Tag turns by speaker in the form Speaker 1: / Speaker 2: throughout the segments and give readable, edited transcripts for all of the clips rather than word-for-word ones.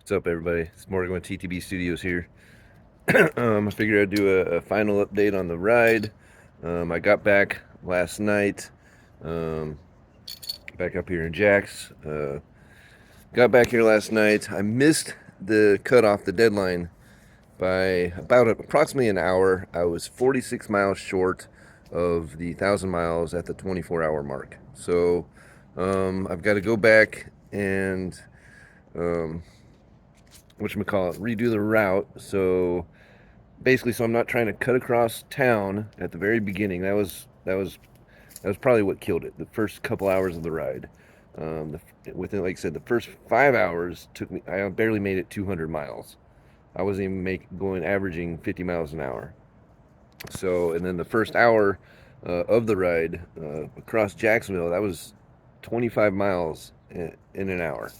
Speaker 1: What's up, everybody? It's Morgan with TTB Studios here. I figured I'd do a final update on the ride. I got back last night, um, back up here in Jax. Got back here last night. I missed the cutoff, the deadline, by about approximately an hour. I was 46 miles short of the 1,000 miles at the 24-hour mark. So I've got to go back and um, whatchamacallit, redo the route. So I'm not trying to cut across town at the very beginning. That was probably what killed it. The first couple hours of the ride, within, like I said, the first 5 hours took me. I barely made it 200 miles. I wasn't even going averaging 50 miles an hour. So, and then the first hour of the ride across Jacksonville, that was 25 miles in an hour.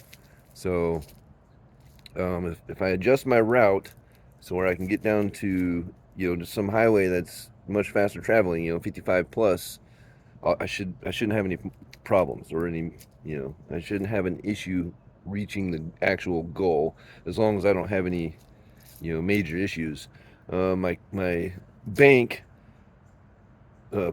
Speaker 1: So if I adjust my route so where I can get down to just some highway that's much faster traveling, 55 plus, I shouldn't have any problems or any I shouldn't have an issue reaching the actual goal as long as I don't have any major issues. My bank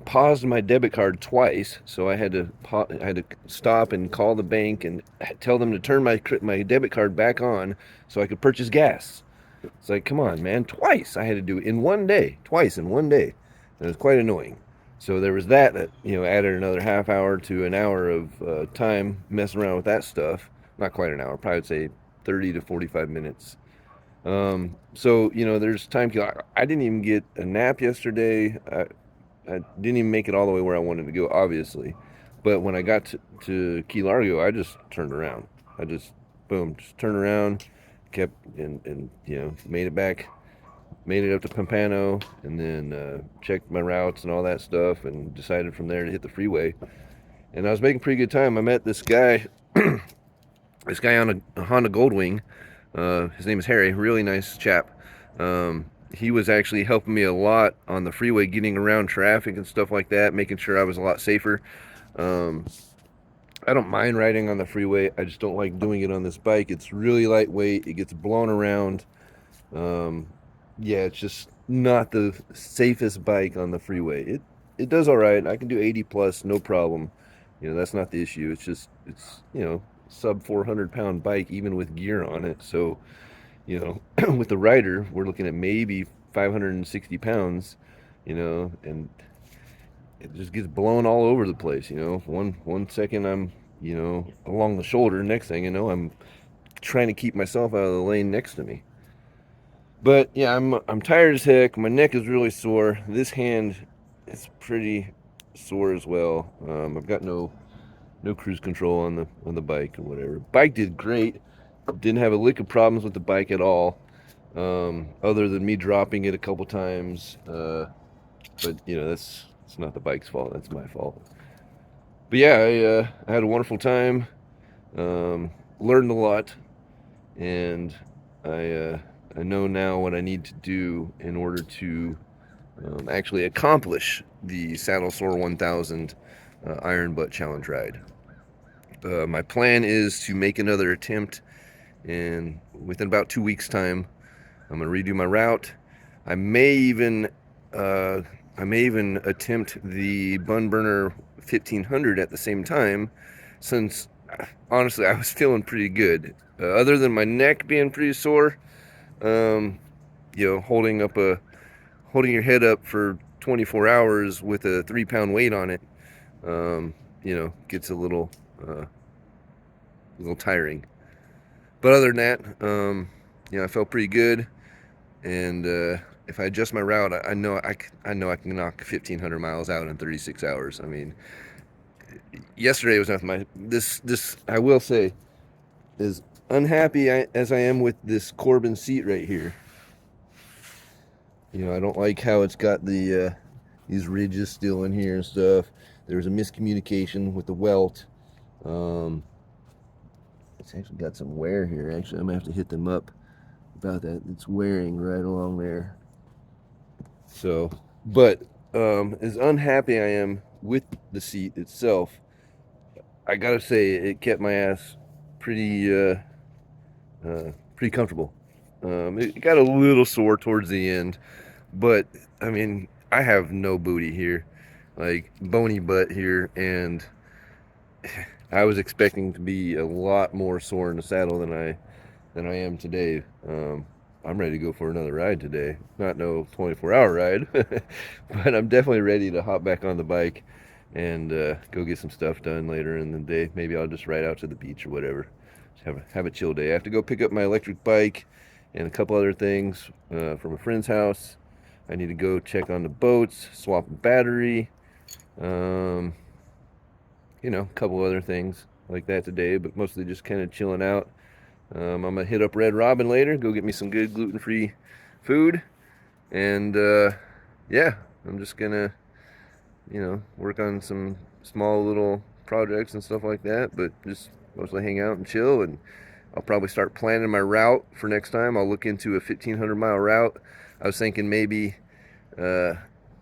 Speaker 1: paused my debit card twice, so I had to stop and call the bank and tell them to turn my debit card back on so I could purchase gas. It's like, come on, man, twice I had to do it in one day, twice in one day. It was quite annoying. So there was that added another half hour to an hour of time messing around with that stuff. Not quite an hour, probably I'd say 30 to 45 minutes. So there's time kill. I didn't even get a nap yesterday. I didn't even make it all the way where I wanted to go, obviously. But when I got to Key Largo, I just turned around. I just, boom, just turned around, kept, and made it back, made it up to Pompano, and then checked my routes and all that stuff, and decided from there to hit the freeway. And I was making pretty good time. I met this guy, this guy on a Honda Goldwing. His name is Harry, really nice chap. He was actually helping me a lot on the freeway, getting around traffic and stuff like that, making sure I was a lot safer. Um, I don't mind riding on the freeway. I just don't like doing it on this bike. It's really lightweight. It gets blown around. Um, yeah, it's just not the safest bike on the freeway. It does all right. I can do 80 plus, no problem. That's not the issue. It's sub 400 pound bike even with gear on it. So with the rider, we're looking at maybe 560 pounds, and it just gets blown all over the place. One second I'm, along the shoulder. Next thing I'm trying to keep myself out of the lane next to me. But yeah, I'm tired as heck. My neck is really sore. This hand is pretty sore as well. I've got no cruise control on the bike or whatever. Bike did great. Didn't have a lick of problems with the bike at all, other than me dropping it a couple times. But that's it's not the bike's fault. That's my fault. But yeah, I had a wonderful time. Learned a lot, and I know now what I need to do in order to actually accomplish the Saddle Sore 1000 Iron Butt Challenge ride. My plan is to make another attempt and within about 2 weeks' time. I'm gonna redo my route. I may even uh, I may even attempt the Bun Burner 1500 at the same time, since honestly I was feeling pretty good. Other than my neck being pretty sore, um, holding your head up for 24 hours with a 3 pound weight on it, gets a little tiring. But other than that, I felt pretty good. And if I adjust my route, I know I can knock 1,500 miles out in 36 hours. I mean, yesterday was nothing. This I will say, as unhappy as I am with this Corbin seat right here. I don't like how it's got these ridges still in here and stuff. There was a miscommunication with the welt. Um, it's actually got some wear here. Actually, I'm gonna have to hit them up about that. It's wearing right along there. So, but as unhappy I am with the seat itself, I gotta say it kept my ass pretty pretty comfortable. It got a little sore towards the end, but I mean, I have no booty here, like bony butt here, and I was expecting to be a lot more sore in the saddle than I am today. I'm ready to go for another ride today. Not no 24-hour ride, but I'm definitely ready to hop back on the bike and go get some stuff done later in the day. Maybe I'll just ride out to the beach or whatever. Just have a chill day. I have to go pick up my electric bike and a couple other things from a friend's house. I need to go check on the boats, swap a battery, um, a couple other things like that today, but mostly just kind of chilling out. I'm gonna hit up Red Robin later, go get me some good gluten-free food, and yeah, I'm just gonna, work on some small little projects and stuff like that, but just mostly hang out and chill. And I'll probably start planning my route for next time. I'll look into a 1,500-mile route. I was thinking uh,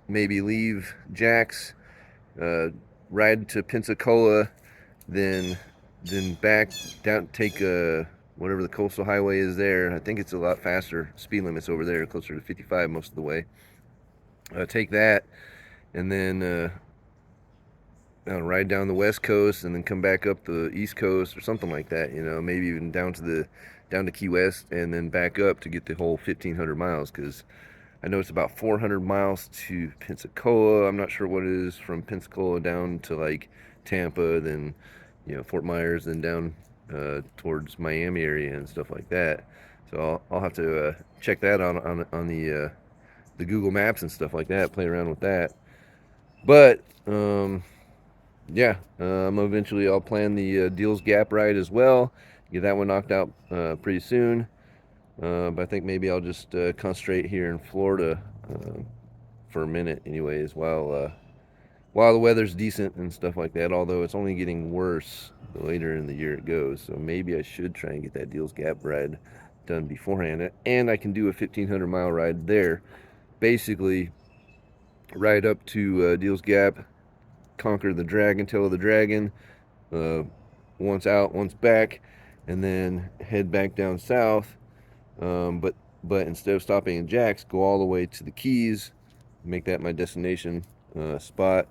Speaker 1: maybe leave Jax, uh, ride to Pensacola, then back down, take whatever the coastal highway is there. I think it's a lot faster. Speed limits over there, closer to 55 most of the way. Take that, and then ride down the west coast, and then come back up the east coast or something like that. Maybe even down to Key West, and then back up to get the whole 1,500 miles. Because I know it's about 400 miles to Pensacola. I'm not sure what it is from Pensacola down to like Tampa, then Fort Myers, then down towards Miami area and stuff like that. So I'll have to check that on the Google Maps and stuff like that. Play around with that. But yeah, eventually I'll plan the Deals Gap ride as well. Get that one knocked out pretty soon. But I think maybe I'll just concentrate here in Florida for a minute, anyways, while the weather's decent and stuff like that. Although it's only getting worse the later in the year it goes, so maybe I should try and get that Deals Gap ride done beforehand, and I can do a 1,500-mile ride there. Basically, ride up to Deals Gap, conquer the dragon, tail of the dragon, once out, once back, and then head back down south. But instead of stopping in Jax, go all the way to the Keys, make that my destination spot.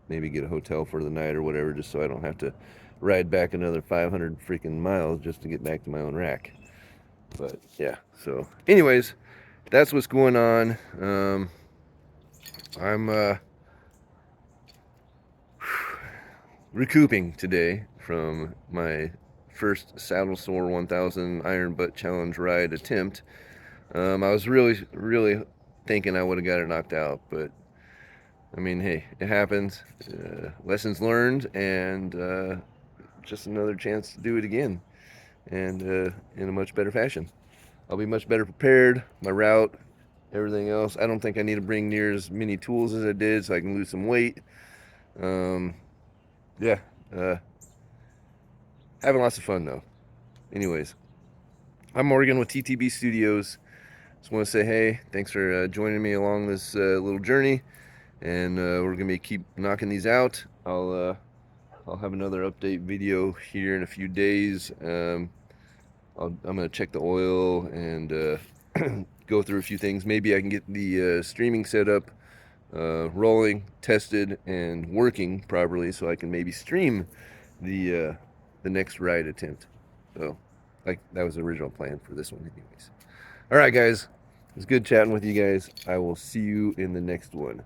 Speaker 1: Maybe get a hotel for the night or whatever, just so I don't have to ride back another 500 freaking miles just to get back to my own rack. But yeah, so anyways, that's what's going on. I'm recouping today from my first Saddle Sore 1000 Iron Butt Challenge ride attempt. I was really thinking I would have got it knocked out, but I mean, hey, it happens. Lessons learned, and just another chance to do it again, and in a much better fashion. I'll be much better prepared. My route, everything else. I don't think I need to bring near as many tools as I did, so I can lose some weight. Yeah, having lots of fun though. Anyways, I'm Morgan with TTB Studios. Just want to say, hey, thanks for joining me along this little journey, and we're gonna keep knocking these out. I'll have another update video here in a few days. I'm gonna check the oil and go through a few things. Maybe I can get the streaming set up, rolling, tested, and working properly, so I can maybe stream the next ride attempt. So, like, that was the original plan for this one, anyways. All right, guys, it's good chatting with you guys. I will see you in the next one.